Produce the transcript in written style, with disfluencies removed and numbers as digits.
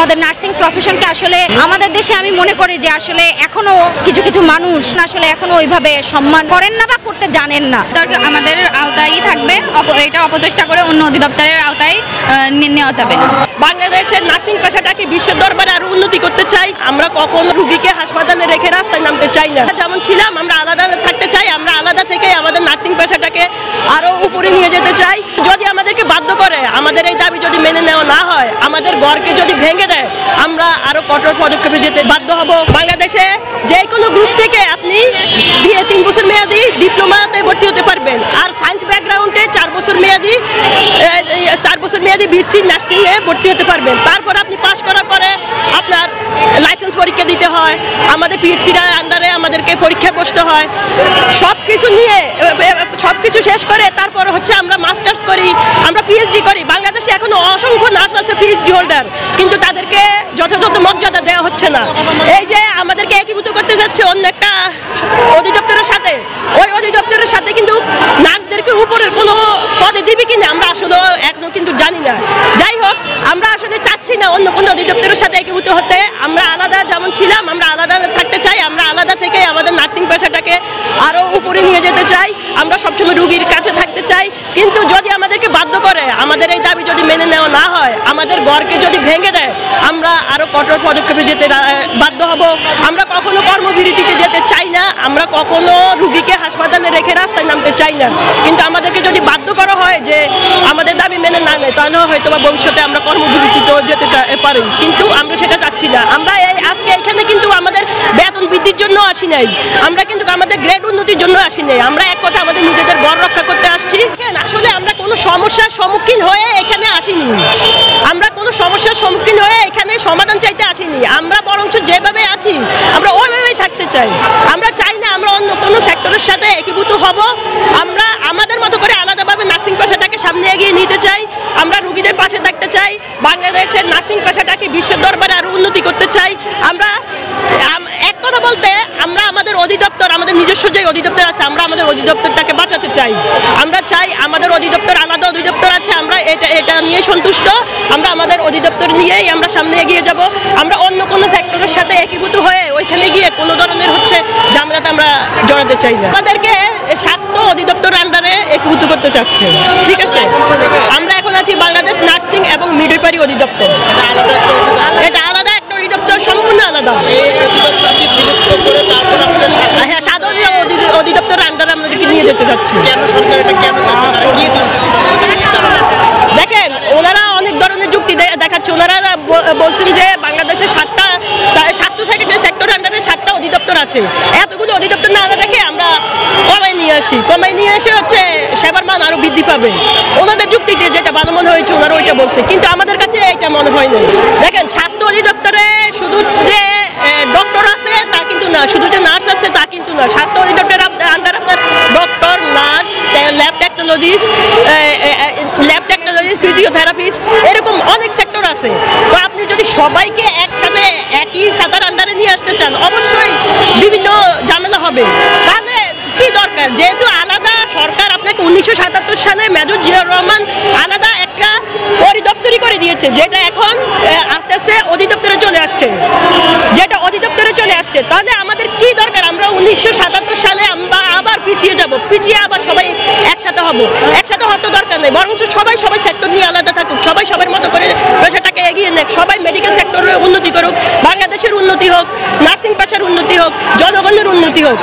আমাদের নার্সিং প্রফেশনকে আসলে আমাদের দেশে আমি মনে করি যে আসলে এখনো কিছু কিছু মানুষ আসলে এখনো ওইভাবে সম্মান করেন না বা করতে জানেন না। আমাদের আওতায় থাকবে, এটা অপচেষ্টা করে অন্য অধিদপ্তরের আওতায় নেওয়া যাবে না। বাংলাদেশের নার্সিং পেশাটাকে বিশ্বের দরবারে আরো উন্নতি করতে চাই। আমরা কখনো রোগীকে হাসপাতালে রেখে রাস্তায় নামতে চাই না। যেমন ছিলাম আমরা আলাদা থাকতে চাই, আমরা আলাদা থেকে আমাদের নার্সিং পেশাটাকে আরো উপরে নিয়ে যেতে চাই। যদি আমাদেরকে বাধ্য করে, আমাদের এই দাবি যদি মেনে নেওয়া না হয়, আমাদের ঘরকে যদি ভেঙে দেয়, আমরা আরো কঠোর পদক্ষেপে যেতে বাধ্য হব। বাংলাদেশে যে কোনো গ্রুপ থেকে আপনি 3 বছর মেয়াদি ডিপ্লোমাতে ভর্তি হতে পারবেন, আর সায়েন্স ব্যাকগ্রাউন্ডে 4 বছর মেয়াদি বিএসসি নার্সিং এ ভর্তি হতে পারবেন। তারপর আপনি পাস করার পরে আপনার লাইসেন্স পরীক্ষা দিতে হয়, আমাদের পিএইচডির আন্ডারে আমাদেরকে পরীক্ষায় বসতে হয়। সবকিছু শেষ করে তারপর হচ্ছে আমরা মাস্টার্স করি, আমরা পিএইচডি করি। বাংলাদেশে এখনো অসংখ্য নার্স আছে পিএইচডি হোল্ডার, কিন্তু তাদেরকে যথাযথ মর্যাদা দেওয়া হচ্ছে না। এই যে আমাদেরকে একীভূত করতে যাচ্ছে অন্য একটা অধিদপ্তরের সাথে, ওই অধিদপ্তরের সাথে কিন্তু নার্সদেরকে উপরের কোনো পদে দিবে কিনা আমরা আসলে এখনো কিন্তু জানি না। যাই হোক, আমরা আসলে চাচ্ছি না অন্য কোনো অধিদপ্তরের সাথে একীভূত হতে। আমরা আলাদা যেমন ছিলাম আমরা আলাদা থাকতে চাই, আমরা আলাদা থেকে আমাদের নার্সিং পেশাটাকে আরো উপরে নিয়ে যেতে চাই। আমরা সবসময় রোগীর কাছে থাকতে চাই, কিন্তু যদি আমাদেরকে বাধ্য করে, আমাদের এই দাবি যদি মেনে নেওয়া না হয়, আমাদের ঘরকে যদি ভেঙে দেয়, আমরা আরো কঠোর পদক্ষেপে যেতে বাধ্য হব। আমরা কখনো কর্মবিরতিতে যেতে চাই না, আমরা কখনো রোগীকে হাসপাতালে রেখে রাস্তায় নামতে চাই না। কিন্তু আমাদেরকে যদি বাধ্য করা হয় যে আমাদের দাবি মেনে না নেয়, তাহলে হয়তো বা ভবিষ্যতে আমরা কর্মবিরতিতেও যেতে পারি, কিন্তু আমরা সেটা চাচ্ছি না। আমরা আজকে এখানে কিন্তু আমাদের বেতন বৃদ্ধির জন্য আসি নাই, আমরা কিন্তু আমাদের গ্রেড উন্নতির জন্য আসি নাই। আমরা এক কথা আমাদের নিজেদের ঘর রক্ষা করতে আসছি। আসলে আমরা কোনো সমস্যার সম্মুখীন হয়ে এখানে আসিনি, আমরা কোনো সমস্যার সম্মুখীন হয়ে এখানে সমাধান চাইতে আসিনি। আমরা বরঞ্চ যেভাবে আছি আমরা ওইভাবেই থাকতে চাই। আমরা চাই না আমরা অন্য কোনো সেক্টরের সাথে একীভূত হব। আমরা আমাদের মতো করে আলাদাভাবে নার্সিং পেশাটাকে সামনে এগিয়ে নিতে চাই, আমরা রোগীদের পাশে থাকতে চাই, বাংলাদেশের নার্সিং পেশাটাকে বিশ্বের দরবারে আরো উন্নতি করতে চাই। আমরা এক কথা বলতে আমরা আমাদের অধিদপ্তর, আমাদের নিজস্ব যে অধিদপ্তর আছে, আমরা আমাদের অধিদপ্তরটাকে বাঁচাতে চাই। আমরা চাই আমাদের অধিদপ্তর, আলাদা অধিদপ্তর আছে, আমরা এটা নিয়ে সন্তুষ্ট। আমরা আমাদের অধিদপ্তর নিয়েই আমরা সামনে এগিয়ে যাব। আমরা অন্য কোনো সেক্টরের সাথে একীভূত হয়ে ওইখানে গিয়ে কোনো ধরনের ঝামেলাতে আমরা জড়াতে চাই না। আমাদেরকে স্বাস্থ্য অধিদপ্তরের আন্ডারে একীভূত করতে চাচ্ছে, ঠিক আছে? আমরা এখন আছি বাংলাদেশ নার্সিং এবং মিডওয়াইফারি অধিদপ্তর। এটা আলাদা একটা অধিদপ্তর, সম্পূর্ণ আলাদা। হ্যাঁ, সাধারণ অধিদপ্তরের আন্ডারে আমাদেরকে নিয়ে যেতে চাচ্ছি। দেখেন, ওনারা অনেক ধরনের যুক্তি দেখাচ্ছে। ওনারা বলছেন যে বাংলাদেশে 7টা স্বাস্থ্য সেক্টরের আন্ডারে 7টা অধিদপ্তর আছে, এতগুলো অধিদপ্তর না রেখে আমরা কমাই নিয়ে এসে হচ্ছে সেবার মান আরো বৃদ্ধি পাবে। ওনাদের যুক্তিতে যেটা ভালো মনে হয়েছে ওনারা ওইটা বলছে, কিন্তু আমাদের কাছে এটা মনে হয় না। দেখেন, স্বাস্থ্য অধিদপ্তরে শুধু যে ডক্টর আছে তা কিন্তু না, শুধু যে নার্স আছে তা কিন্তু না। স্বাস্থ্য অধিদপ্তরের আন্ডার আপনার doctor, nurse, lab technologist, physiotherapist, এরকম অনেক সেক্টর আছে। তো আপনি যদি সবাইকে একসাথে একই ছাতার আন্ডারে নিয়ে আসতে চান, অবশ্যই বিভিন্ন ঝামেলা হবে। তাহলে কি দরকার? যেহেতু আলাদা সরকার আপনাকে 1977 সালে মেজর জিয়াউর রহমান আলাদা একটা পরিদপ্তরই করে দিয়েছে, যেটা এখন আস্তে আস্তে অধিদপ্তরে চলে আসছে, তাহলে আমাদের কি দরকার? আমরা 1977 সালে আমরা আবার পিছিয়ে যাব, পিছিয়ে আবার সবাই একসাথে হব? একসাথে হতে দরকার নেই, বরং সবাই সেক্টর নিয়ে আলাদা থাকুক, সবাই সবার মতো করে পেশাটাকে এগিয়ে নেক, সবাই মেডিকেল সেক্টরে উন্নতি করুক, বাংলাদেশের উন্নতি হোক,